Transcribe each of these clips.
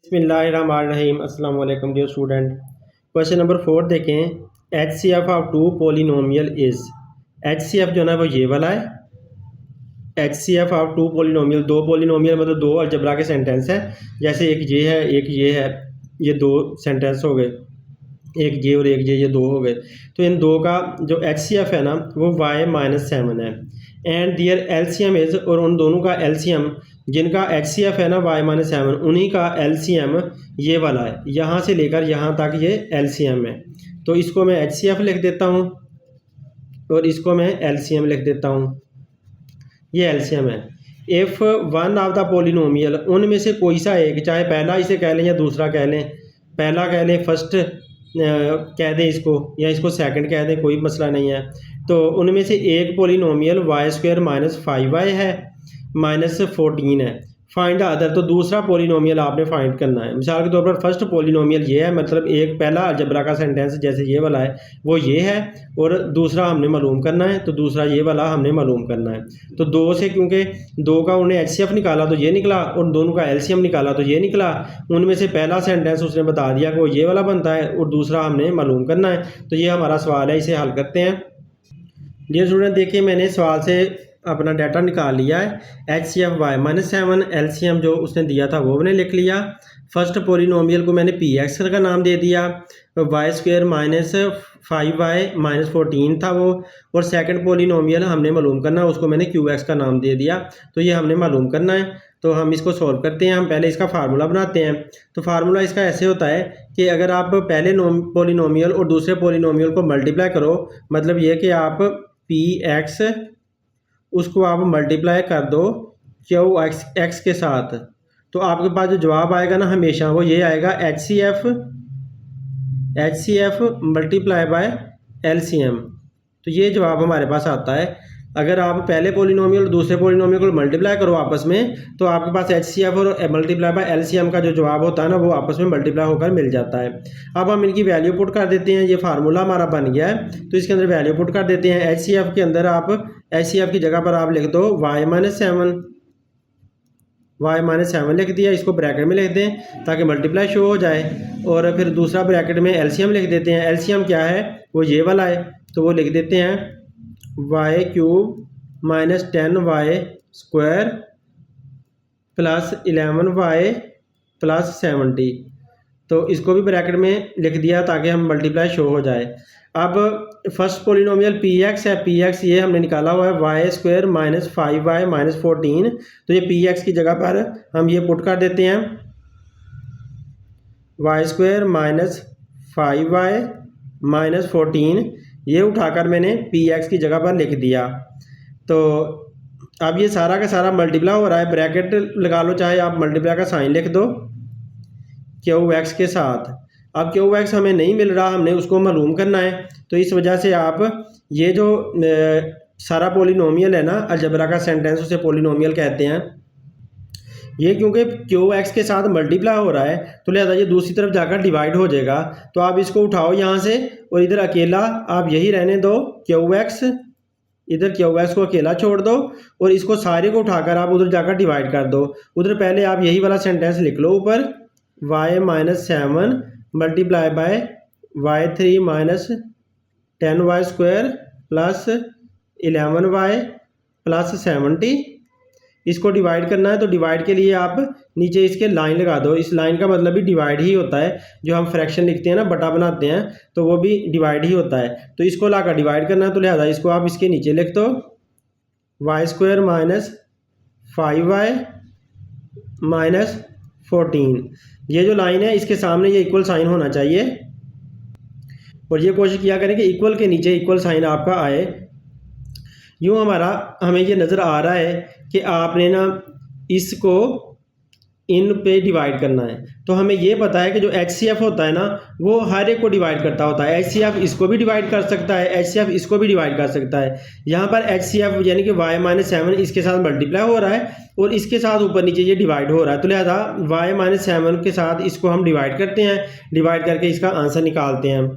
बिस्मिल्लाहिर्रहमानिर्रहीम अस्सलाम वालेकुम डियर स्टूडेंट। क्वेश्चन नंबर 4 देखें। H C F of two polynomial is. H C F जो है वो ये वाला है। H C F of two polynomial, दो पोलिनोमियल मतलब दो अलजबरा के सेंटेंस है। जैसे एक ये है एक ये है, ये दो सेंटेंस हो गए, एक ये और एक ये दो हो गए। तो इन दो का जो एच सी एफ है ना वो y-7 है। And their L C M is, और उन दोनों का एल सी एम जिनका एच सी एफ है ना y-7, उन्हीं का एल सी एम ये वाला है। यहाँ से लेकर यहाँ तक ये एल सी एम है। तो इसको मैं एच सी एफ लिख देता हूँ और इसको मैं एल सी एम लिख देता हूँ। ये एल सी एम है। If one of the polynomial, उनमें से कोई सा एक, चाहे पहला इसे कह लें या दूसरा कह लें, पहला कह लें, फर्स्ट कह दें इसको, या इसको सेकंड कह दें, कोई मसला नहीं है। तो उनमें से एक पोलिनोमियल y² - 5y है, -14 है। फाइंड द अदर, तो दूसरा पोलिनोमियल आपने फाइंड करना है। मिसाल के तौर पर फर्स्ट पोलिनोमियल ये है, मतलब एक पहला अलजबरा का सेंटेंस जैसे ये वाला है वो ये है, और दूसरा हमने मालूम करना है, तो दूसरा ये वाला हमने मालूम करना है। तो दो से, क्योंकि दो का उन्हें एच सी एफ निकाला तो ये निकला, और दोनों का एल सी एम निकाला तो ये निकला। उनमें से पहला सेंटेंस उसने बता दिया कि वो ये वाला बनता है, और दूसरा हमने मालूम करना है। तो ये हमारा सवाल है, इसे हल करते हैं। डियर स्टूडेंट देखिए, मैंने सवाल से अपना डाटा निकाल लिया है। H C F y-7, L C M जो उसने दिया था वो मैंने लिख लिया। फर्स्ट पोलिनोमियल को मैंने पी एक्स का नाम दे दिया, y² - 5y - 14 था वो। और सेकंड पोलिनोमियल हमने मालूम करना, उसको मैंने क्यू एक्स का नाम दे दिया। तो ये हमने मालूम करना है। तो हम इसको सॉल्व करते हैं। हम पहले इसका फार्मूला बनाते हैं। तो फार्मूला इसका ऐसे होता है कि अगर आप पहले पोलिनोमियल और दूसरे पोलिनोमियल को मल्टीप्लाई करो, मतलब ये कि आप पी एक्स उसको आप मल्टीप्लाई कर दो क्यू एक्स के साथ, तो आपके पास जो जवाब आएगा ना हमेशा वो ये आएगा, H C F multiply by L C M. तो ये जवाब हमारे पास आता है। अगर आप पहले पोलिनोमियल और दूसरे पोलिनोमियल को मल्टीप्लाई करो आपस में, तो आपके पास एच सी एफ और multiply by L C M का जो जवाब होता है ना वो आपस में मल्टीप्लाई होकर मिल जाता है। अब हम इनकी वैल्यू पुट कर देते हैं। ये फार्मूला हमारा बन गया है, तो इसके अंदर वैल्यू पुट कर देते हैं। एच सी एफ के अंदर आप एच सी एफ की जगह पर आप लिख दो y-7 लिख दिया, इसको ब्रैकेट में लिख दें ताकि मल्टीप्लाई शो हो जाए। और फिर दूसरा ब्रैकेट में एलसीएम लिख देते हैं। एलसीएम क्या है, वो ये वाला है, तो वो लिख देते हैं y³ - 10y² + 11y + 70। तो इसको भी ब्रैकेट में लिख दिया ताकि हम मल्टीप्लाई शो हो जाए। अब फर्स्ट पोलिनोमियल पी एक्स है, पी एक्स ये हमने निकाला हुआ है y² - 5y - 14। तो ये पी एक्स की जगह पर हम ये पुट कर देते हैं y² - 5y - 14। ये उठाकर मैंने पी एक्स की जगह पर लिख दिया। तो अब ये सारा का सारा मल्टीप्लाई हो रहा है, ब्रैकेट लगा लो, चाहे आप मल्टीप्लाई का साइन लिख दो क्यू एक्स के साथ। अब क्यू एक्स हमें नहीं मिल रहा, हमने उसको मालूम करना है। तो इस वजह से आप ये जो सारा पोलिनोमियल है ना अलजबरा का सेंटेंस, उसे पोलिनोमियल कहते हैं। ये क्योंकि क्यू एक्स के साथ मल्टीप्लाई हो रहा है तो लिहाजा ये दूसरी तरफ जाकर डिवाइड हो जाएगा। तो आप इसको उठाओ यहाँ से और इधर अकेला आप यही रहने दो क्यू एक्स, इधर क्यू एक्स को अकेला छोड़ दो और इसको सारे को उठाकर आप उधर जाकर डिवाइड कर दो। उधर पहले आप यही वाला सेंटेंस लिख लो ऊपर, y-7 multiply by y3 - 10y² + 11y + 70। इसको डिवाइड करना है, तो डिवाइड के लिए आप नीचे इसके लाइन लगा दो। इस लाइन का मतलब भी डिवाइड ही होता है। जो हम फ्रैक्शन लिखते हैं ना, बटा बनाते हैं, तो वो भी डिवाइड ही होता है। तो इसको लाकर डिवाइड करना है, तो लिहाजा इसको आप इसके नीचे लिख दो y² - 5y - 14। ये जो लाइन है इसके सामने ये इक्वल साइन होना चाहिए, और ये कोशिश किया करें कि इक्वल के नीचे इक्वल साइन आपका आए। यूँ हमें ये नज़र आ रहा है कि आपने ना इसको इन पे डिवाइड करना है। तो हमें ये पता है कि जो एच सी एफ होता है ना वो हर एक को डिवाइड करता होता है। एच सी एफ इसको भी डिवाइड कर सकता है, एच सी एफ इसको भी डिवाइड कर सकता है। यहाँ पर एच सी एफ यानी कि y-7 इसके साथ मल्टीप्लाई हो रहा है और इसके साथ ऊपर नीचे ये डिवाइड हो रहा है। तो लिहाजा y-7 के साथ इसको हम डिवाइड करते हैं, डिवाइड करके इसका आंसर निकालते हैं।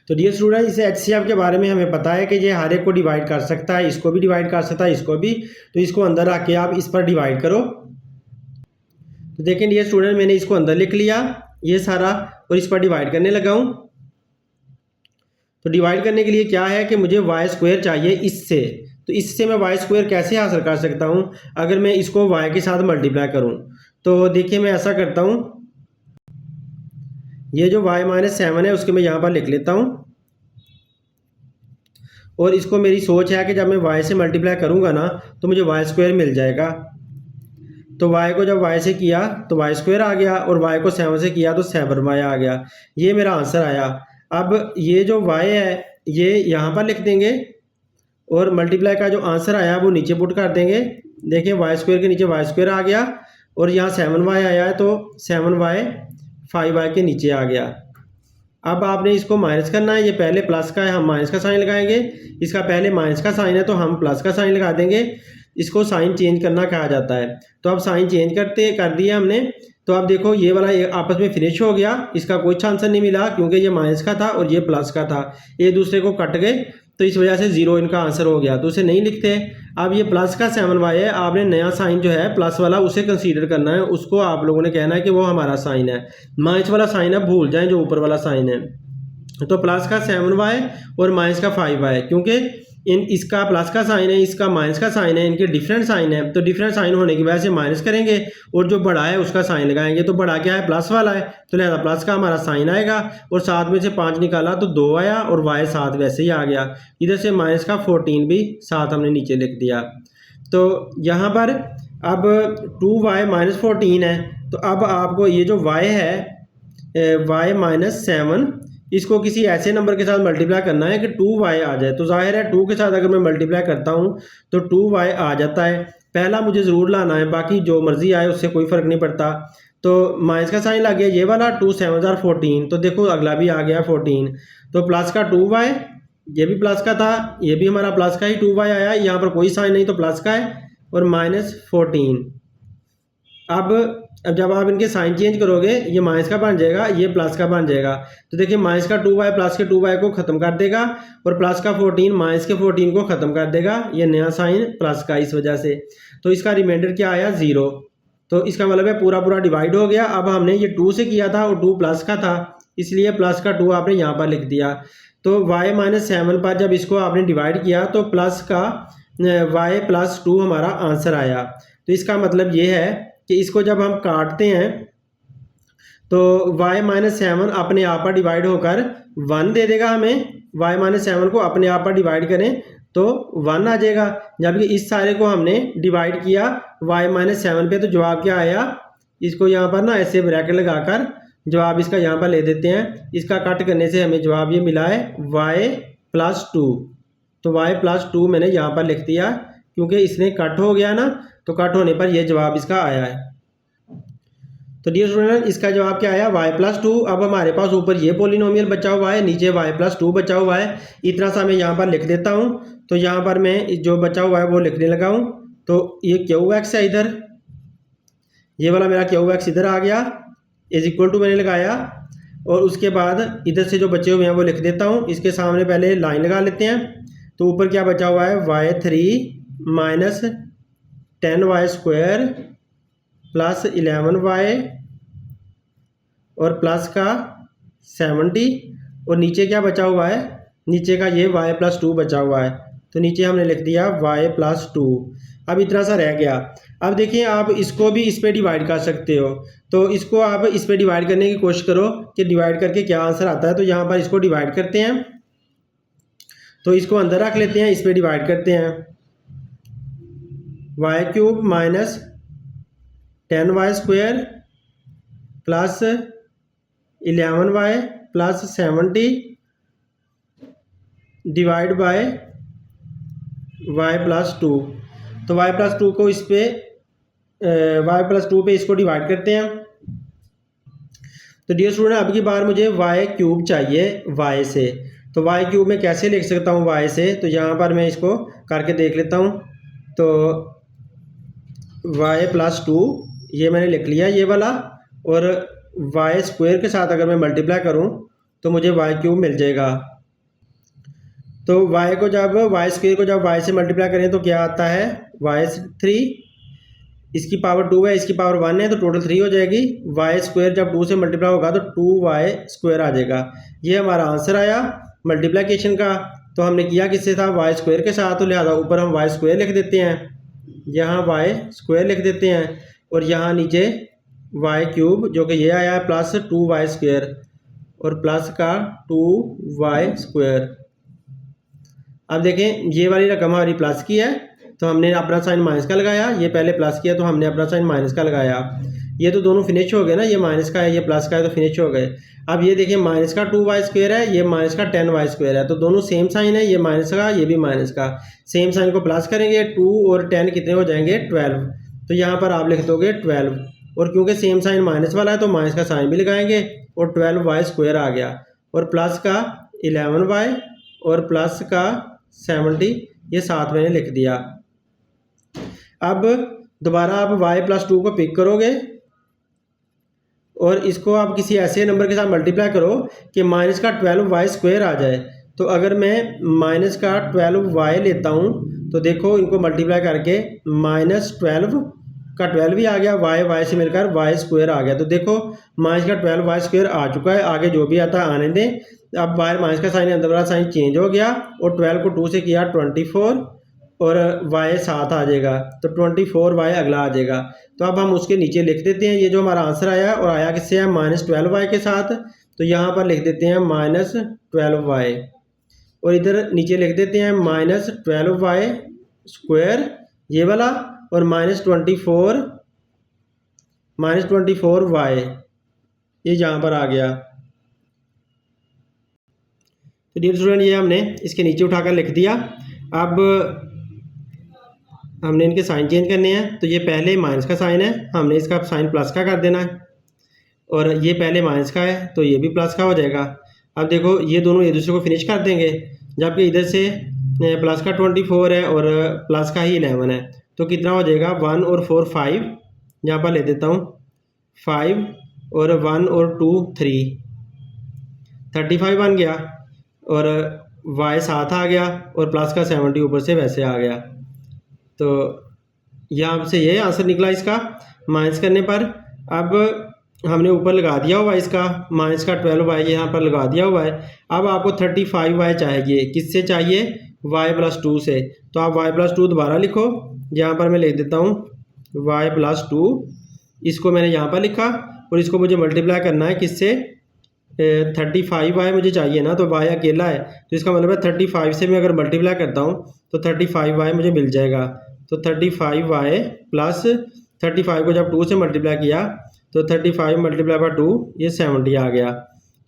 तो डियर स्टूडेंट, इसे एच सी एफ के बारे में हमें पता है कि ये हर एक को डिवाइड कर सकता है, इसको भी डिवाइड कर सकता है, इसको भी। तो इसको अंदर रख के आप इस पर डिवाइड करो। तो देखें डियर स्टूडेंट, मैंने इसको अंदर लिख लिया ये सारा और इस पर डिवाइड करने लगा हूँ। तो डिवाइड करने के लिए क्या है कि मुझे वाई स्क्वायर चाहिए इससे। तो इससे मैं वाई स्क्वायर कैसे हासिल कर सकता हूँ अगर मैं इसको वाई के साथ मल्टीप्लाई करूँ। तो देखिए मैं ऐसा करता हूँ, ये जो y-7 है उसके मैं यहाँ पर लिख लेता हूँ और इसको मेरी सोच है कि जब मैं y से मल्टीप्लाई करूँगा ना तो मुझे वाई स्क्वायर मिल जाएगा। तो y को जब y से किया तो वाई स्क्वायर आ गया और y को 7 से किया तो 7y आ गया। ये मेरा आंसर आया। अब ये जो y है ये यहाँ पर लिख देंगे और मल्टीप्लाई का जो आंसर आया वो नीचे पुट कर देंगे। देखिए वाई स्क्वायर के नीचे वाई स्क्वायर आ गया और यहाँ 7y आया है तो 7y 5y के नीचे आ गया। अब आपने इसको माइनस करना है, ये पहले प्लस का है हम माइनस का साइन लगाएंगे, इसका पहले माइनस का साइन है तो हम प्लस का साइन लगा देंगे। इसको साइन चेंज करना कहा जाता है। तो अब साइन चेंज कर दिया हमने। तो अब देखो ये वाला आपस में फिनिश हो गया, इसका कोई आंसर नहीं मिला क्योंकि ये माइनस का था और ये प्लस का था, एक दूसरे को कट गए तो इस वजह से 0 इनका आंसर हो गया, तो उसे नहीं लिखते। अब ये प्लस का 7y है, आपने नया साइन जो है प्लस वाला उसे कंसीडर करना है, उसको आप लोगों ने कहना है कि वो हमारा साइन है। माइनस वाला साइन है भूल जाएं जो ऊपर वाला साइन है। तो प्लस का 7y और माइनस का 5y, क्योंकि इसका प्लस का साइन है इसका माइनस का साइन है, इनके डिफरेंट साइन है तो डिफरेंट साइन होने की वजह से माइनस करेंगे और जो बड़ा है उसका साइन लगाएंगे। तो बड़ा क्या है प्लस वाला है तो लिहाजा प्लस का हमारा साइन आएगा और 7 में से 5 निकाला तो 2 आया और y 7 वैसे ही आ गया। इधर से माइनस का 14 भी 7 हमने नीचे लिख दिया। तो यहाँ पर अब 2y-14 है तो अब आपको ये जो y है y-7 इसको किसी ऐसे नंबर के साथ मल्टीप्लाई करना है कि 2y आ जाए। तो जाहिर है 2 के साथ अगर मैं मल्टीप्लाई करता हूँ तो 2y आ जाता है। पहला मुझे ज़रूर लाना है, बाकी जो मर्जी आए उससे कोई फ़र्क नहीं पड़ता। तो माइनस का साइन लग गया ये वाला 2 7 14, तो देखो अगला भी आ गया 14। तो प्लस का 2y, ये भी प्लस का था, ये भी हमारा प्लस का ही 2y आया, यहाँ पर कोई साइन नहीं तो प्लस का है और -14। अब जब आप इनके साइन चेंज करोगे ये माइनस का बन जाएगा ये प्लस का बन जाएगा। तो देखिए माइनस का 2y प्लस के 2y को ख़त्म कर देगा और प्लस का 14 माइनस के 14 को ख़त्म कर देगा, ये नया साइन प्लस का इस वजह से। तो इसका रिमाइंडर क्या आया 0। तो इसका मतलब है पूरा पूरा डिवाइड हो गया। अब हमने ये 2 से किया था और 2 प्लस का था इसलिए प्लस का 2 आपने यहाँ पर लिख दिया। तो y-7 पर जब इसको आपने डिवाइड किया तो प्लस का y+2 हमारा आंसर आया। तो इसका मतलब ये है कि इसको जब हम काटते हैं तो y-7 अपने आप पर डिवाइड होकर 1 दे देगा हमें। y-7 को अपने आप पर डिवाइड करें तो 1 आ जाएगा, जबकि इस सारे को हमने डिवाइड किया y-7 पे तो जवाब क्या आया। इसको यहाँ पर ना ऐसे ब्रैकेट लगाकर जवाब इसका यहाँ पर ले देते हैं, इसका कट करने से हमें जवाब ये मिला है y+2। तो y+2 मैंने यहाँ पर लिख दिया क्योंकि इसने कट हो गया ना, तो कट होने पर यह जवाब इसका आया है। तो डियर स्टूडेंट इसका जवाब क्या आया y+2। अब हमारे पास ऊपर ये पॉलिनोमियल बचा हुआ है, नीचे y+2 बचा हुआ है। इतना सा मैं यहाँ पर लिख देता हूँ। तो यहाँ पर मैं जो बचा हुआ है वो लिखने लगा हूँ। तो ये QX है, इधर ये वाला मेरा QX इधर आ गया, = मैंने लगाया और उसके बाद इधर से जो बचे हुए हैं वो लिख देता हूँ। इसके सामने पहले लाइन लगा लेते हैं। तो ऊपर क्या बचा हुआ है y3 - 10y² प्लस 11y और प्लस का 70 और नीचे क्या बचा हुआ है, नीचे का ये y+2 बचा हुआ है। तो नीचे हमने लिख दिया y+2। अब इतना सा रह गया। अब देखिए आप इसको भी इस पे डिवाइड कर सकते हो। तो इसको आप इस पे डिवाइड करने की कोशिश करो कि डिवाइड करके क्या आंसर आता है। तो यहाँ पर इसको डिवाइड करते हैं, तो इसको अंदर रख लेते हैं, इस पे डिवाइड करते हैं y³ - 10y² plus 11y plus 70 divide by y+2। तो y+2 को इस पे y+2 पे इसको डिवाइड करते हैं। तो डियर स्टूडेंट अब की बार मुझे y³ चाहिए y से। तो y³ में कैसे लिख सकता हूँ y से, तो यहाँ पर मैं इसको करके देख लेता हूँ। तो y+2 ये मैंने लिख लिया ये वाला, और y² के साथ अगर मैं मल्टीप्लाई करूँ तो मुझे y³ मिल जाएगा। तो y² को जब y से मल्टीप्लाई करें तो क्या आता है y3 इसकी पावर 2 है, इसकी पावर 1 है, तो टोटल 3 हो जाएगी। वाई स्क्वायर जब 2 से मल्टीप्लाई होगा तो 2y स्क्वायर आ जाएगा। ये हमारा आंसर आया मल्टीप्लिकेशन का। तो हमने किया किससे था, वाई स्क्वायर के साथ, तो लिहाजा ऊपर हम वाई स्क्वायर लिख देते हैं, यहाँ वाई स्क्वायर लिख देते हैं, और यहाँ नीचे वाई क्यूब जो कि ये आया है प्लस 2y स्क्वायर और प्लस का 2y स्क्वायर। अब देखें ये वाली रकम हमारी प्लस की है तो हमने अपना साइन माइनस का लगाया, ये पहले प्लस किया तो हमने अपना साइन माइनस का लगाया। ये तो दोनों फिनिश हो गए ना, ये माइनस का है ये प्लस का है तो फिनिश हो गए। अब ये देखिए माइनस का 2y स्क्वायर है, ये माइनस का 10y स्क्वायर है, तो दोनों सेम साइन है, ये माइनस का ये भी माइनस का। सेम साइन को प्लस करेंगे 2 और 10 कितने हो जाएंगे 12। तो यहाँ पर आप लिख दोगे 12, और क्योंकि सेम साइन माइनस वाला है तो माइनस का साइन भी लगाएंगे और 12y स्क्वायर आ गया, और प्लस का 11y और प्लस का 70 ये साथ मैंने लिख दिया। अब दोबारा आप y प्लस 2 को पिक करोगे और इसको आप किसी ऐसे नंबर के साथ मल्टीप्लाई करो कि माइनस का 12y स्क्वायर आ जाए। तो अगर मैं माइनस का 12y लेता हूँ तो देखो इनको मल्टीप्लाई करके माइनस 12 का 12 भी आ गया, y से मिलकर y स्क्वायर आ गया। तो देखो माइनस का 12y स्क्वायर आ चुका है, आगे जो भी आता है आने दें। अब बाहर माइनस का साइन अंदर वाला साइन चेंज हो गया और 12 को 2 से किया 24 और y साथ आ जाएगा, तो 24y अगला आ जाएगा। तो अब हम उसके नीचे लिख देते हैं ये जो हमारा आंसर आया, और आया किससे है माइनस 12y के साथ, तो यहाँ पर लिख देते हैं माइनस 12y, और इधर नीचे लिख देते हैं माइनस 12y स्क्वायर ये वाला, और माइनस 24y ये यहाँ पर आ गया। तो डियर स्टूडेंट ये हमने इसके नीचे उठाकर लिख दिया। अब हमने इनके साइन चेंज करने हैं, तो ये पहले माइनस का साइन है, हमने इसका साइन प्लस का कर देना है, और ये पहले माइनस का है तो ये भी प्लस का हो जाएगा। अब देखो ये दोनों एक दूसरे को फिनिश कर देंगे, जबकि इधर से प्लस का 24 है और प्लस का ही 11 है, तो कितना हो जाएगा 1 और 4 5, यहाँ पर ले देता हूँ 5 और 1 और 2 3, 35 बन गया, और y साथ आ गया और प्लस का 70 ऊपर से वैसे आ गया। तो यहाँ से ये आंसर निकला इसका माइनस करने पर। अब हमने ऊपर लगा दिया हुआ इसका माइनस का 12y यहाँ पर लगा दिया हुआ है। अब आपको 35y चाहिए, किससे चाहिए y प्लस 2 से, तो आप y प्लस 2 दोबारा लिखो, यहाँ पर मैं लिख देता हूँ y प्लस 2, इसको मैंने यहाँ पर लिखा, और इसको मुझे मल्टीप्लाई करना है किससे 35y मुझे चाहिए ना, तो y अकेला है, तो इसका मतलब है 35 से मैं अगर मल्टीप्लाई करता हूँ तो 35y मुझे मिल जाएगा। तो 35y प्लस 35 को जब 2 से मल्टीप्लाई किया तो 35 मल्टीप्लाई बाय 2 ये 70 आ गया।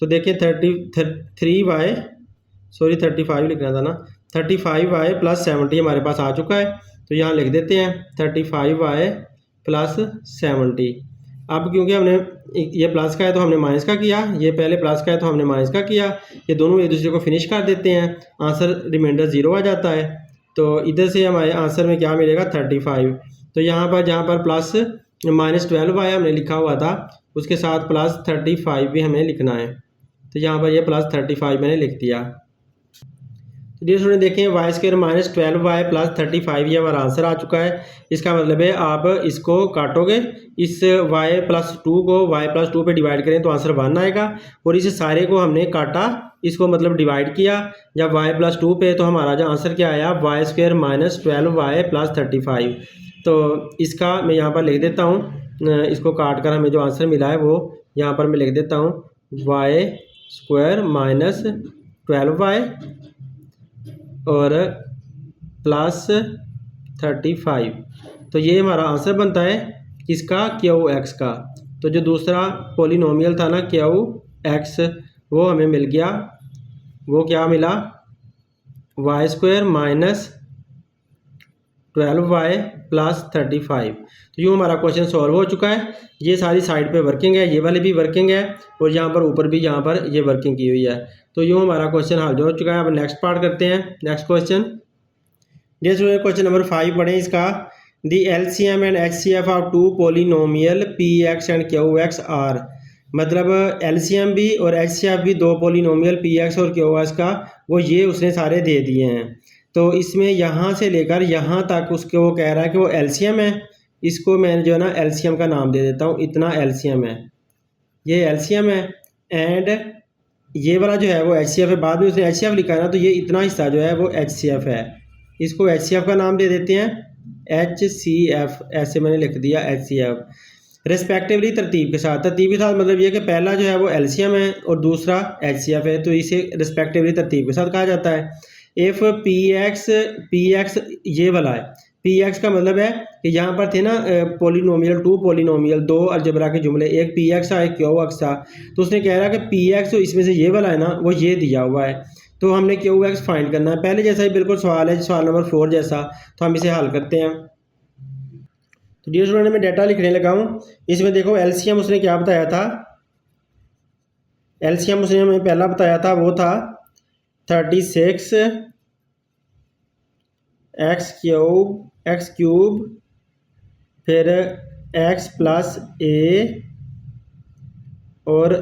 तो देखिए 35 लिखना था ना, 35y प्लस 70 हमारे पास आ चुका है, तो यहाँ लिख देते हैं 35y प्लस 70। अब क्योंकि हमने ये प्लस का है तो हमने माइनस का किया, ये पहले प्लस का है तो हमने माइनस का किया, ये दोनों एक दूसरे को फिनिश कर देते हैं, आंसर रिमाइंडर 0 आ जाता है। तो इधर से हमारे आंसर में क्या मिलेगा 35। तो यहाँ पर जहाँ पर प्लस माइनस 12y हमने लिखा हुआ था उसके साथ प्लस 35 भी हमें लिखना है, तो यहाँ पर ये प्लस 35 मैंने लिख दिया। तो डियर स्टूडेंट देखें Y square minus 12y plus 35 ये हमारा आंसर आ चुका है। इसका मतलब है आप इसको काटोगे, इस y प्लस 2 को y प्लस 2 पे डिवाइड करें तो आंसर 1 आएगा, और इस सारे को हमने काटा, इसको मतलब डिवाइड किया जब y प्लस 2 पे, तो हमारा जो आंसर क्या आया Y square minus 12y plus 35। तो इसका मैं यहाँ पर लिख देता हूँ, इसको काट कर हमें जो आंसर मिला है वो यहाँ पर मैं लिख देता हूँ वाई स्क्वायर माइनस 12y और प्लस 35। तो ये हमारा आंसर बनता है किसका QX का। तो जो दूसरा पॉलिनोमियल था ना QX वो हमें मिल गया, वो क्या मिला Y square minus 12y plus 35। तो यूँ हमारा क्वेश्चन सॉल्व हो चुका है। ये सारी साइड पे वर्किंग है, ये वाली भी वर्किंग है, और यहाँ पर ऊपर भी यहाँ पर ये वर्किंग की हुई है। तो यूँ हमारा क्वेश्चन हल हो चुका है। अब नेक्स्ट पार्ट करते हैं, नेक्स्ट क्वेश्चन। जैसे क्वेश्चन नंबर 5 पढ़ें इसका, the LCM and HCF of 2 polynomial PX and QX are. मतलब LCM भी और HCF भी 2 पोलिनोमियल PX और QX का वो ये उसने सारे दे दिए हैं। तो इसमें यहाँ से लेकर यहाँ तक उसके वो कह रहा है कि वो LCM है इसको मैं जो है ना एलसीएम का नाम दे देता हूँ, इतना एलसीएम है, ये एलसीएम है। एंड ये वाला जो है वो एचसीएफ है, बाद में उसने एचसीएफ लिखा है ना, तो ये इतना हिस्सा जो है वो एचसीएफ है, इसको एचसीएफ का नाम दे देते हैं, एचसीएफ, ऐसे मैंने लिख दिया एचसीएफ। रिस्पेक्टिवली तरतीब के साथ मतलब ये कि पहला जो है वो एलसीएम है और दूसरा एचसीएफ है, तो इसे रिस्पेक्टिवली तरतीब के साथ कहा जाता है। इफ़ पी एक्स ये वाला है, पी एक्स का मतलब है कि यहाँ पर थे ना पोलिनोमियल, टू पोलिनोमियल, दो अलजबरा के जुमले, एक पी एक्स था एक क्यू एक्स था, तो उसने कह रहा है कि पी एक्स इसमें से ये वाला है ना वो ये दिया हुआ है, तो हमने क्यू एक्स फाइंड करना है। पहले जैसा ही बिल्कुल सवाल है, सवाल नंबर 4 जैसा, तो हम इसे हल करते हैं। तो डियर स्टूडेंट मैं डाटा लिखने लगा हूँ। इसमें देखो एलसीएम उसने क्या बताया था, एलसीएम उसने हमें पहला बताया था वो था 36 एक्स क्यूब फिर एक्स प्लस ए और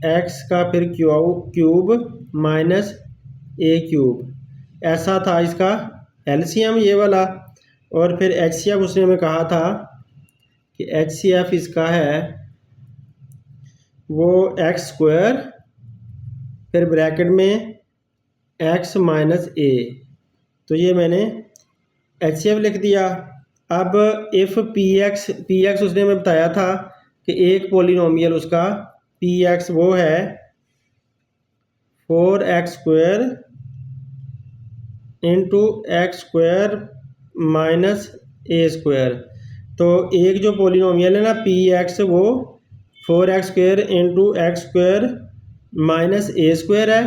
एक्स का फिर क्यूब माइनस ए क्यूब, ऐसा था इसका एलसीएम ये वाला। और फिर एचसीएफ उसने हमें कहा था कि एचसीएफ इसका है वो एक्स स्क्वायर फिर ब्रैकेट में एक्स माइनस ए, तो ये मैंने एचसीएफ लिख दिया। अब इफ़ पी एक्स उसने हमें बताया था कि एक पोलिनोमियल उसका पी एक्स वो है 4x square into X square minus A square, तो एक जो पोलिनोमियल है ना पी एक्स वो 4x square into X square minus A square है,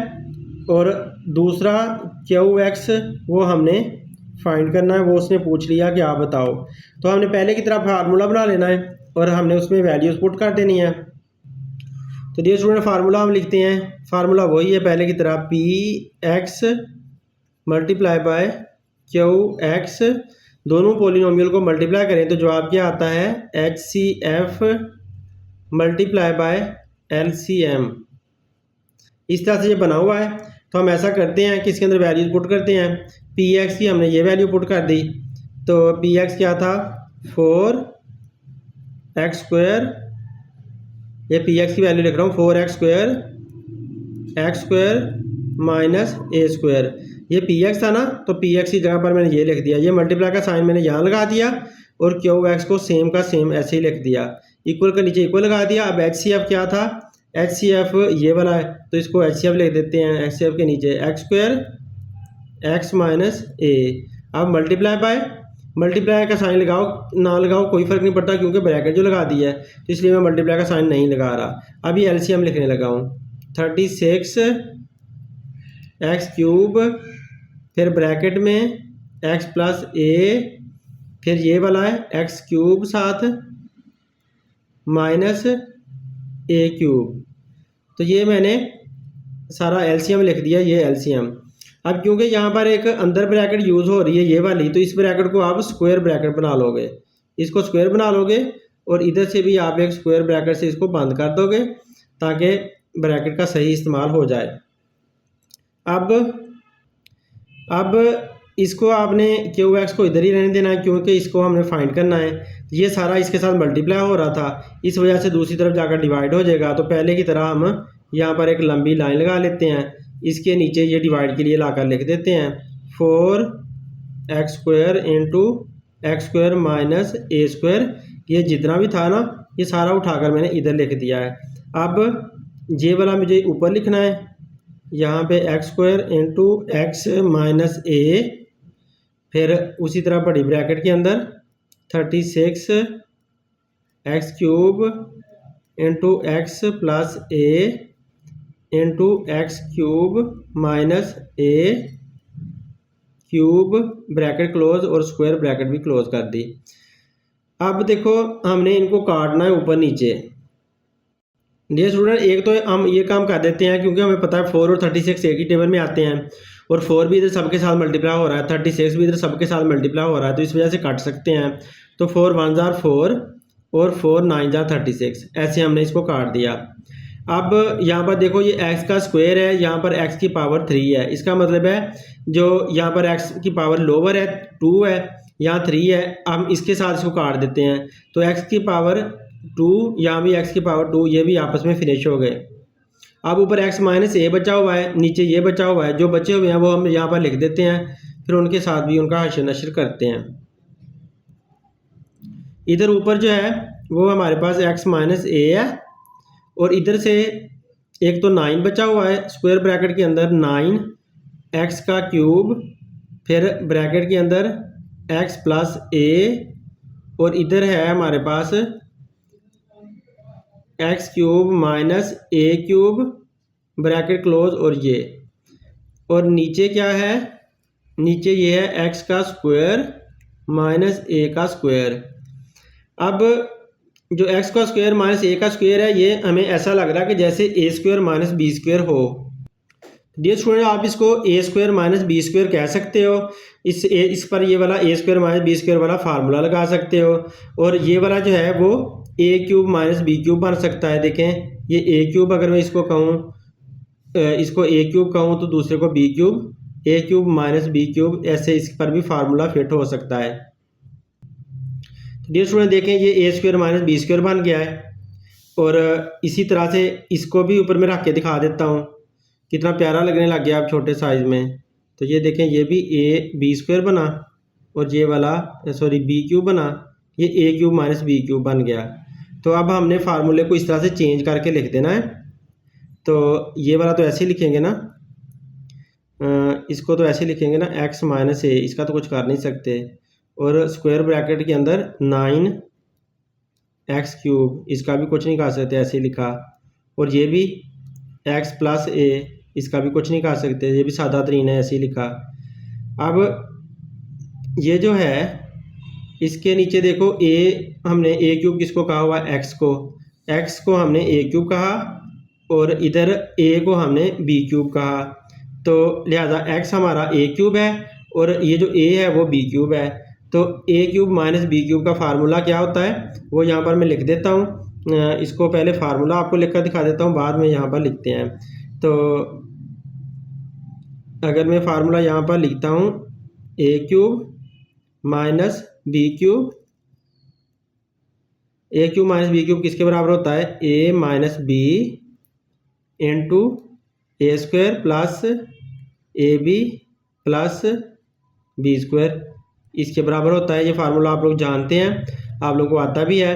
और दूसरा क्यू एक्स वो हमने फाइंड करना है, वो उसने पूछ लिया कि आप बताओ। तो हमने पहले की तरह फार्मूला बना लेना है और हमने उसमें वैल्यूज पुट कर देनी है। तो डियर स्टूडेंट फार्मूला हम लिखते हैं, फार्मूला वही है पहले की तरह, P X multiply by Q X, दोनों पोलिनोमियल को मल्टीप्लाई करें तो जवाब क्या आता है, H C F multiply by L C M. इस तरह से ये बना हुआ है। तो हम ऐसा करते हैं कि इसके अंदर वैल्यूज पुट करते हैं। पी एक्स की हमने ये वैल्यू पुट कर दी, तो पी एक्स क्या था 4x स्क्वायर, ये पी एक्स की वैल्यू लिख रहा हूँ 4x square X square minus A square, ये पी एक्स था ना, तो पी एक्स की जगह पर मैंने ये लिख दिया, ये मल्टीप्लाई का साइन मैंने यहाँ लगा दिया और क्यू एक्स को सेम का सेम ऐसे ही लिख दिया, इक्वल का नीचे इक्वल लगा दिया। अब एच सी एफ क्या था, एच सी एफ ये वाला है, तो इसको एच सी एफ लिख देते हैं, एच सी एफ के नीचे एक्स स्क्वायर एक्स माइनस ए। अब मल्टीप्लाई का साइन लगाओ ना लगाओ कोई फ़र्क नहीं पड़ता, क्योंकि ब्रैकेट जो लगा दिया है तो इसलिए मैं मल्टीप्लाई का साइन नहीं लगा रहा। अभी एलसीएम लिखने लगा हूँ, 36 एक्स क्यूब फिर ब्रैकेट में एक्स प्लस ए, फिर ये वाला है एक्स क्यूब साथ माइनस ए क्यूब, तो ये मैंने सारा एलसीएम लिख दिया, ये एलसीएम। अब क्योंकि यहाँ पर एक अंदर ब्रैकेट यूज़ हो रही है ये वाली, तो इस ब्रैकेट को आप स्क्वायर ब्रैकेट बना लोगे, इसको स्क्वायर बना लोगे और इधर से भी आप एक स्क्वायर ब्रैकेट से इसको बंद कर दोगे ताकि ब्रैकेट का सही इस्तेमाल हो जाए। अब इसको आपने क्यू एक्स को इधर ही रहने देना है क्योंकि इसको हमने फाइंड करना है। ये सारा इसके साथ मल्टीप्लाई हो रहा था, इस वजह से दूसरी तरफ जाकर डिवाइड हो जाएगा। तो पहले की तरह हम यहाँ पर एक लंबी लाइन लगा लेते हैं, इसके नीचे ये डिवाइड के लिए लाकर लिख देते हैं 4x square into X square minus A square, ये जितना भी था ना ये सारा उठाकर मैंने इधर लिख दिया है। अब ये वाला मुझे ऊपर लिखना है, यहाँ पे X square into X minus A, फिर उसी तरह बड़ी ब्रैकेट के अंदर 36 X cube into X plus A into X cube minus A cube, bracket close और स्क्वायर ब्रैकेट भी क्लोज कर दी। अब देखो हमने इनको काटना है ऊपर नीचे। डियर स्टूडेंट एक तो हम ये काम कर देते हैं क्योंकि हमें पता है 4 और 36 एक ही टेबल में आते हैं और 4 भी इधर सबके साथ मल्टीप्लाई हो रहा है, 36 भी इधर सबके साथ मल्टीप्लाई हो रहा है, तो इस वजह से काट सकते हैं। तो 4 1 जार 4 और 4 9 जार 36, ऐसे हमने इसको काट दिया। अब यहाँ पर देखो ये x का स्क्वायर है, यहाँ पर x की पावर 3 है, इसका मतलब है जो यहाँ पर x की पावर लोअर है 2 है, यहाँ 3 है, हम इसके साथ इसको काट देते हैं तो x की पावर 2, यहाँ भी x की पावर 2, ये भी आपस में फिनिश हो गए। अब ऊपर x माइनस ए बचा हुआ है, नीचे ये बचा हुआ है, जो बचे हुए हैं वो हम यहाँ पर लिख देते हैं, फिर उनके साथ भी उनका हश्र नश्र करते हैं। इधर ऊपर जो है वो हमारे पास x माइनस ए है और इधर से एक तो 9 बचा हुआ है, स्क्वायर ब्रैकेट के अंदर 9 x का क्यूब, फिर ब्रैकेट के अंदर x प्लस ए, और इधर है हमारे पास x cube minus A cube bracket close, और नीचे क्या है, नीचे ये है x का स्क्वायर माइनस ए का स्क्वायर। अब जो x का स्क्वायर माइनस ए का स्क्वायर है, ये हमें ऐसा लग रहा है कि जैसे ए स्क्वायर माइनस बी स्क्वायर हो। डियर स्टूडेंट, आप इसको ए स्क्वायर माइनस बी स्क्वायर कह सकते हो। इस पर ये वाला ए स्क्वायर माइनस बी स्क्वायर वाला फार्मूला लगा सकते हो, और ये वाला जो है वो ए क्यूब माइनस बी क्यूब बन सकता है। देखें, ये ए क्यूब अगर मैं इसको कहूँ, इसको ए क्यूब कहूँ तो दूसरे को बी क्यूब, ए क्यूब माइनस बी क्यूब, ऐसे इस पर भी फार्मूला फिट हो सकता है। डियर स्टूडेंट, देखें ये ए स्क्वायर माइनस बी स्क्वायर बन गया है, और इसी तरह से इसको भी ऊपर में रख के दिखा देता हूँ, कितना प्यारा लगने लग गया अब छोटे साइज़ में। तो ये देखें, ये भी ए बी स्क्वायर बना, और ये वाला सॉरी बी क्यूब बना, ये ए क्यूब माइनस बी क्यूब बन गया। तो अब हमने फार्मूले को इस तरह से चेंज करके लिख देना है। तो ये वाला तो ऐसे ही लिखेंगे ना, इसको तो ऐसे लिखेंगे ना, x माइनस ए, इसका तो कुछ कर नहीं सकते, और स्क्वायर ब्रैकेट के अंदर 9x क्यूब, इसका भी कुछ नहीं कर सकते, ऐसे ही लिखा, और ये भी x प्लस ए, इसका भी कुछ नहीं कर सकते, ये भी सादा तरीन है, ऐसे ही लिखा। अब ये जो है इसके नीचे देखो, ए हमने ए क्यूब किसको कहा हुआ है, x को हमने ए क्यूब कहा, और इधर a को हमने b क्यूब कहा, तो लिहाजा x हमारा a क्यूब है और ये जो a है वो b क्यूब है। तो a cube minus b cube का फार्मूला क्या होता है वो यहाँ पर मैं लिख देता हूँ। इसको पहले फार्मूला आपको लिख कर दिखा देता हूँ, बाद में यहाँ पर लिखते हैं। तो अगर मैं फार्मूला यहाँ पर लिखता हूँ, a cube minus b cube, a cube minus b cube किसके बराबर होता है, a minus b into A square plus A B plus B square, इसके बराबर होता है। ये फार्मूला आप लोग जानते हैं, आप लोगों को आता भी है।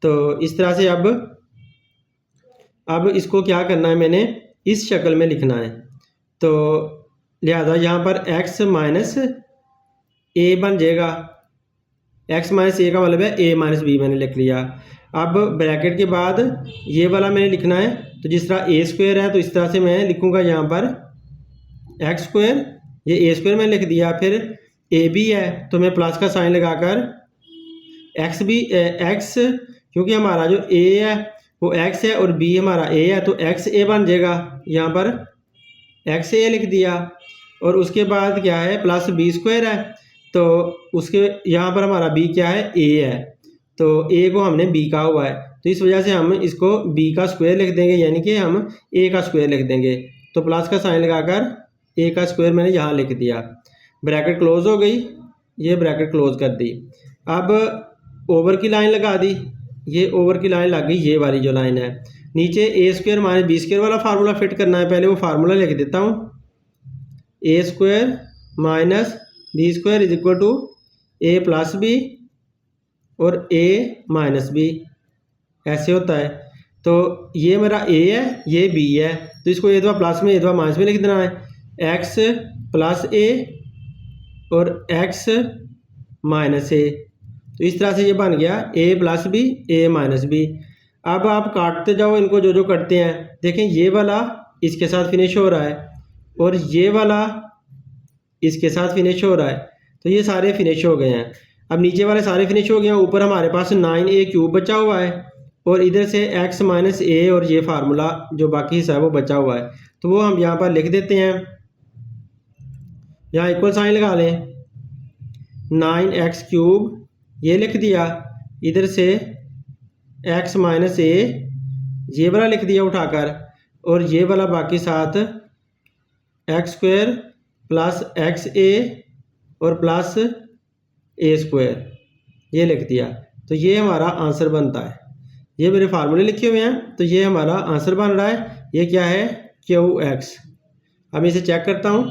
तो इस तरह से अब इसको क्या करना है, मैंने इस शक्ल में लिखना है। तो लिहाजा यहाँ पर x माइनस ए बन जाएगा, x माइनस ए का मतलब है a माइनस बी, मैंने लिख लिया। अब ब्रैकेट के बाद ये वाला मैंने लिखना है, तो जिस तरह ए स्क्वायर है तो इस तरह से मैं लिखूँगा यहाँ पर एक्स स्क्वायर, ये ए स्क्वायर मैंने लिख दिया। फिर ए बी है तो मैं प्लस का साइन लगाकर एक्स, क्योंकि हमारा जो ए है वो एक्स है और बी हमारा ए है, तो एक्स ए बन जाएगा, यहाँ पर एक्स ए लिख दिया। और उसके बाद क्या है, प्लस बी स्क्वायर है, तो उसके यहाँ पर हमारा बी क्या है, ए है, तो ए को हमने बी कहा हुआ है, तो इस वजह से हम इसको b का स्क्वायर लिख देंगे, यानी कि हम a का स्क्वायर लिख देंगे। तो प्लस का साइन लगाकर a का स्क्वायर मैंने यहाँ लिख दिया, ब्रैकेट क्लोज हो गई, ये ब्रैकेट क्लोज कर दी। अब ओवर की लाइन लगा दी, ये ओवर की लाइन लग गई, ये वाली जो लाइन है। नीचे A square minus B square वाला फार्मूला फिट करना है, पहले वो फार्मूला लिख देता हूँ, A square minus B square is equal to A plus B और a माइनस बी, ऐसे होता है। तो ये मेरा a है, ये b है, तो इसको ए दफा प्लस में ए दफा माइनस में लिख देना है, x प्लस a और x माइनस a। तो इस तरह से ये बन गया a plus B, a minus B. अब आप काटते जाओ इनको, जो जो करते हैं, देखें ये वाला इसके साथ फिनिश हो रहा है और ये वाला इसके साथ फिनिश हो रहा है, तो ये सारे फिनिश हो गए हैं। अब नीचे वाले सारे फिनिश हो गए हैं, ऊपर हमारे पास 9a क्यूब बचा हुआ है और इधर से x माइनस ए और ये फार्मूला जो बाकी हिस्सा है वो बचा हुआ है, तो वो हम यहाँ पर लिख देते हैं। यहाँ इक्वल साइन लगा लें, 9x क्यूब ये लिख दिया, इधर से x माइनस ए ये वाला लिख दिया उठाकर, और ये वाला बाकी साथ x स्क्वायर प्लस एक्स ए और प्लस ए स्क्वायर, ये लिख दिया। तो ये हमारा आंसर बनता है। ये मेरे फार्मूले लिखे हुए हैं, तो ये हमारा आंसर बन रहा है। ये क्या है? Q x. अब इसे चेक करता हूँ।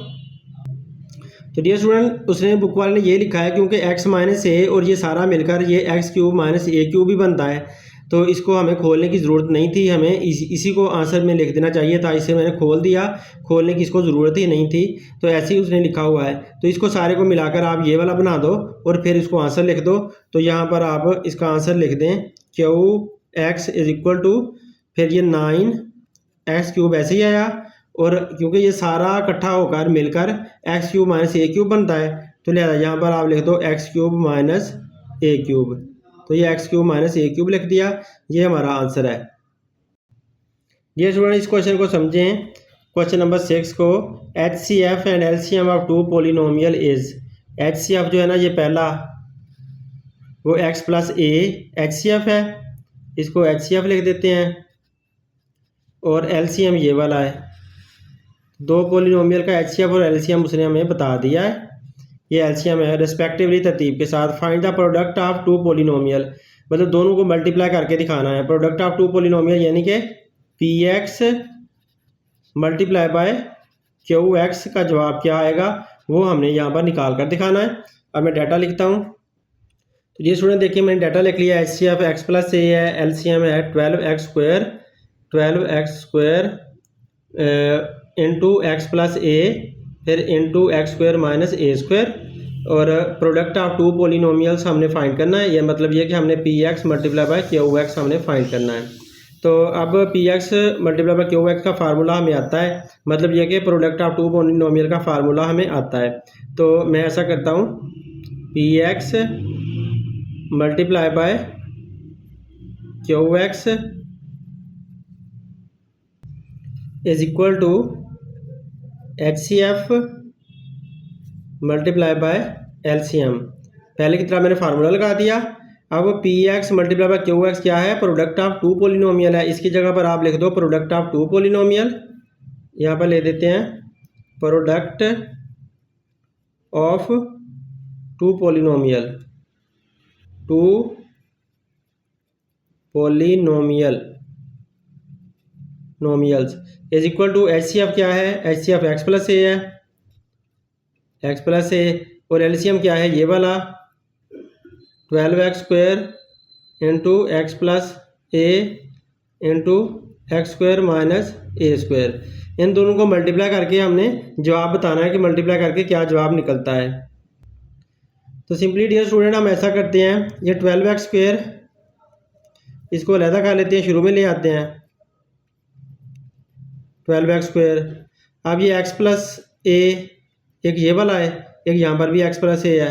तो डियर स्टूडेंट, उसने बुक वाले ने ये लिखा है क्योंकि x माइनस ए और ये सारा मिलकर ये x cube minus A cube भी बनता है, तो इसको हमें खोलने की ज़रूरत नहीं थी, हमें इसी को आंसर में लिख देना चाहिए था। इसे मैंने खोल दिया, खोलने की इसको ज़रूरत ही नहीं थी, तो ऐसे ही उसने लिखा हुआ है। तो इसको सारे को मिलाकर आप ये वाला बना दो और फिर इसको आंसर लिख दो। तो यहाँ पर आप इसका आंसर लिख दें Q X is equal to, फिर ये 9 एक्स क्यूब ऐसे ही आया, और क्योंकि ये सारा इकट्ठा होकर मिलकर x cube minus A cube बनता है, तो लिहाजा यहाँ पर आप लिख दो x cube minus A cube. तो ये x cube minus A cube लिख दिया, ये हमारा आंसर है। ये स्टूडेंट इस क्वेश्चन को समझें। क्वेश्चन नंबर 6 को, H C F and L C M of two polynomial is. H C F जो है ना, ये पहला वो X plus A H C F है, इसको एच सी एफ लिख देते हैं। और एल सी एम ये वाला है, दो पोलिनोमियल का एच सी एफ और एल सी एम उसने हमें बता दिया है। ये एल सी एम है, रेस्पेक्टिवली तरतीब के साथ। Find the product of two polynomial, मतलब दोनों को मल्टीप्लाई करके दिखाना है। प्रोडक्ट ऑफ टू पोलिनोमियल यानी कि P X multiply by Q X का जवाब क्या आएगा वो हमने यहाँ पर निकाल कर दिखाना है। अब मैं डाटा लिखता हूँ। तो ये स्टूडेंट देखिए, मैंने डाटा लिख लिया। H C F X plus A है, एल सी एम है 12x square into X plus A, फिर into X square minus A square. और प्रोडक्ट ऑफ टू पोलिनोमियल्स हमने फाइंड करना है। ये मतलब ये कि हमने P X multiply by Q X हमने फाइंड करना है। तो अब P X multiply by Q X का फार्मूला हमें आता है, मतलब ये कि प्रोडक्ट ऑफ टू पोलिनोमियल का फार्मूला हमें आता है। तो मैं ऐसा करता हूँ, P X multiply by Q X is equal to H C F multiply by L C M. पहले की तरह मैंने फार्मूला लगा दिया। अब P X multiply by Q X क्या है? प्रोडक्ट ऑफ टू पोलिनोमियल है। इसकी जगह पर आप लिख दो प्रोडक्ट ऑफ टू पोलिनोमियल। यहाँ पर ले देते हैं product of two polynomial, two polynomial nomials is equal to H C F क्या है? H C F X plus A है, एक्स प्लस ए। और एल सी एम क्या है? ये वाला 12x square into X plus A into X square minus A square. इन दोनों को मल्टीप्लाई करके हमने जवाब बताना है कि मल्टीप्लाई करके क्या जवाब निकलता है। तो सिंपली डियर स्टूडेंट हम ऐसा करते हैं, ये 12x स्क्वायर इसको अलहदा कर लेते हैं, शुरू में ले आते हैं 12x स्क्वायर। अब ये x प्लस ए, एक ये वाला है, एक यहाँ पर भी x प्लस ए है,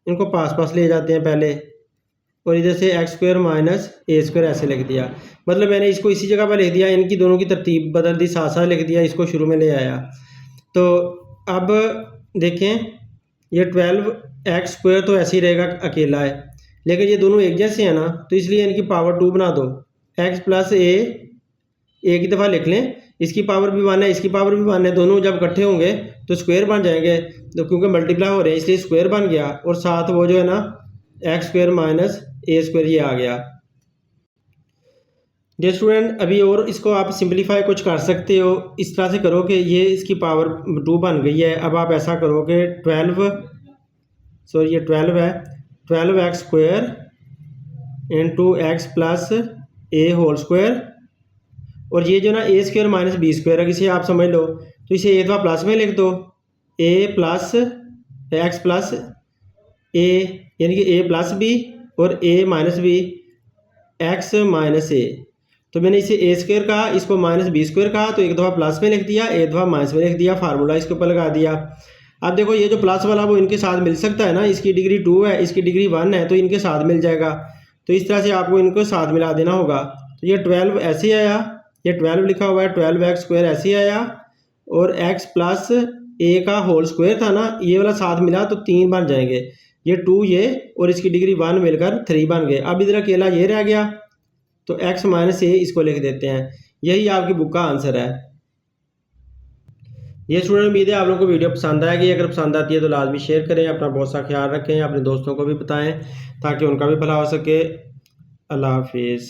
इनको पास पास ले जाते हैं पहले, और इधर से x square minus A square ऐसे लिख दिया। मतलब मैंने इसको इसी जगह पर लिख दिया, इनकी दोनों की तरतीब बदल दी, साथ साथ लिख दिया, इसको शुरू में ले आया। तो अब देखें, ये 12x स्क्वायर तो ऐसे ही रहेगा, अकेला है, लेकिन ये दोनों एक जैसे हैं ना, तो इसलिए इनकी पावर 2 बना दो। x प्लस ए एक ही दफ़ा लिख लें, इसकी पावर भी 1 है, इसकी पावर भी 1 है, दोनों जब इकट्ठे होंगे तो स्क्वायर बन जाएंगे। तो क्योंकि मल्टीप्लाई हो रहे हैं इसलिए स्क्वायर बन गया, और साथ वो जो है ना x square minus A square ये आ गया। डियर स्टूडेंट, अभी और इसको आप सिंपलीफाई कुछ कर सकते हो, इस तरह से करो कि ये इसकी पावर 2 बन गई है। अब आप ऐसा करो कि 12 है, 12x square into X plus A whole square, और ये जो ना A square minus B square है, इसे आप समझ लो, तो इसे एक दफ़ा प्लस में लिख दो, ए प्लस एक्स प्लस ए, यानी कि ए प्लस बी और ए माइनस बी, एक्स माइनस ए। तो मैंने इसे ए स्क्वायर कहा, इसको माइनस बी स्क्वायर कहा, तो एक दफ़ा प्लस में लिख दिया, एक दफ़ा माइनस में लिख दिया, फार्मूला इसके ऊपर लगा दिया। अब देखो ये जो प्लस वाला वो इनके साथ मिल सकता है ना, इसकी डिग्री 2 है, इसकी डिग्री 1 है, तो इनके साथ मिल जाएगा। तो इस तरह से आपको इनको साथ मिला देना होगा। तो ये 12 ऐसे आया, ये 12 लिखा हुआ है, 12x स्क्वायर ऐसे आया, और x प्लस ए का होल स्क्वायर था ना, ये वाला साथ मिला तो 3 बन जाएंगे, ये 2 ये, और इसकी डिग्री 1 मिलकर 3 बन गए। अब इधर अकेला ये रह गया, तो x माइनस ए इसको लिख देते हैं। यही आपकी बुक का आंसर है। ये स्टूडेंट, उम्मीद है आप लोगों को वीडियो पसंद आएगी। अगर पसंद आती है तो लाजमी शेयर करें, अपना बहुत सा ख्याल रखें, अपने दोस्तों को भी बताएं ताकि उनका भी भला हो सके। अल्लाह हाफिज़।